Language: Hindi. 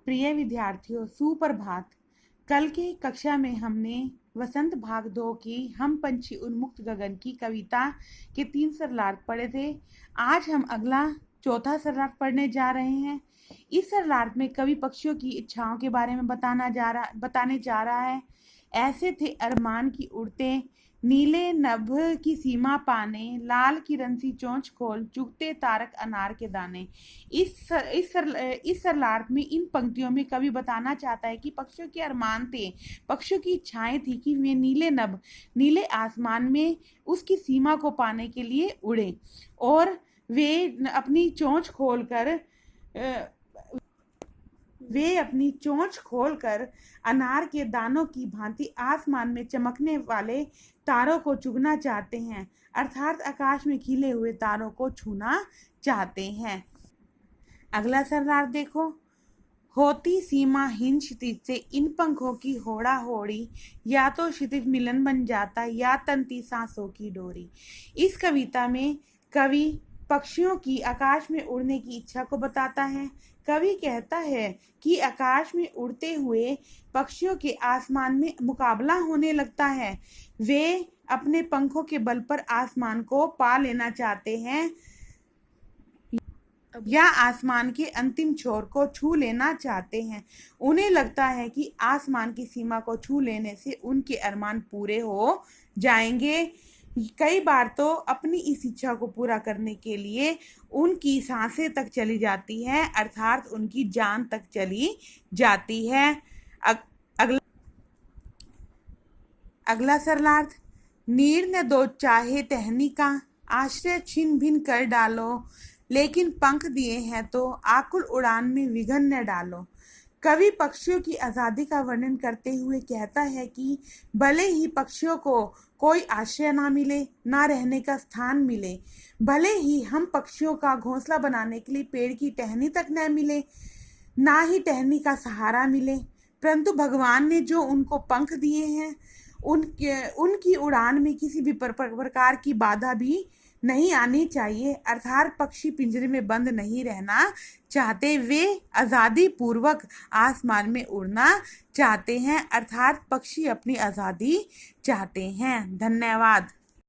प्रिय विद्यार्थियों, सुप्रभात। कल की कक्षा में हमने वसंत भाग 2 की हम पंछी उन्मुक्त गगन की कविता के 3 सरलार्थ पढ़े थे। आज हम अगला चौथा सरलार्थ पढ़ने जा रहे हैं। इस सरलार्थ में कवि पक्षियों की इच्छाओं के बारे में बताने जा रहा है। ऐसे थे अरमान की उड़ते, नीले नभ की सीमा पाने, लाल किरण सी चोंच खोल, चुगते तारक अनार के दाने। इस सरलार्थ में इन पंक्तियों में कवि बताना चाहता है कि पक्षियों के अरमान थे, पक्षियों की इच्छाएं थी कि वे नीले नभ, नीले आसमान में उसकी सीमा को पाने के लिए उड़े और वे अपनी चोंच खोलकर अनार के दानों की भांति आसमान में चमकने वाले तारों को चुगना चाहते हैं, अर्थात आकाश में खिले हुए तारों को छूना चाहते हैं। अगला सरलार्थ देखो। होती सीमाहीन क्षितिज से इन पंखों की होड़ा होड़ी, या तो क्षितिज मिलन बन जाता या तंती सांसों की डोरी। इस कविता में कवि पक्षियों की आकाश में उड़ने की इच्छा को बताता है। कवि कहता है कि आकाश में उड़ते हुए पक्षियों के आसमान में मुकाबला होने लगता है। वे अपने पंखों के बल पर आसमान को पा लेना चाहते हैं या आसमान के अंतिम छोर को छू लेना चाहते हैं। उन्हें लगता है कि आसमान की सीमा को छू लेने से उनके अरमान पूरे हो जाएंगे। कई बार तो अपनी इस इच्छा को पूरा करने के लिए उनकी सांसें तक चली जाती हैं, अर्थात उनकी जान तक चली जाती है। अगला सरलार्थ। नीर न दो चाहे टहनी का, आश्रय छिन भिन कर डालो, लेकिन पंख दिए हैं तो आकुल उड़ान में विघन न डालो। कवि पक्षियों की आज़ादी का वर्णन करते हुए कहता है कि भले ही पक्षियों को कोई आश्रय ना मिले, ना रहने का स्थान मिले, भले ही हम पक्षियों का घोंसला बनाने के लिए पेड़ की टहनी तक न मिले, ना ही टहनी का सहारा मिले, परंतु भगवान ने जो उनको पंख दिए हैं उनकी उड़ान में किसी भी प्रकार की बाधा भी नहीं आनी चाहिए। अर्थात पक्षी पिंजरे में बंद नहीं रहना चाहते, वे आज़ादी पूर्वक आसमान में उड़ना चाहते हैं, अर्थात पक्षी अपनी आज़ादी चाहते हैं। धन्यवाद।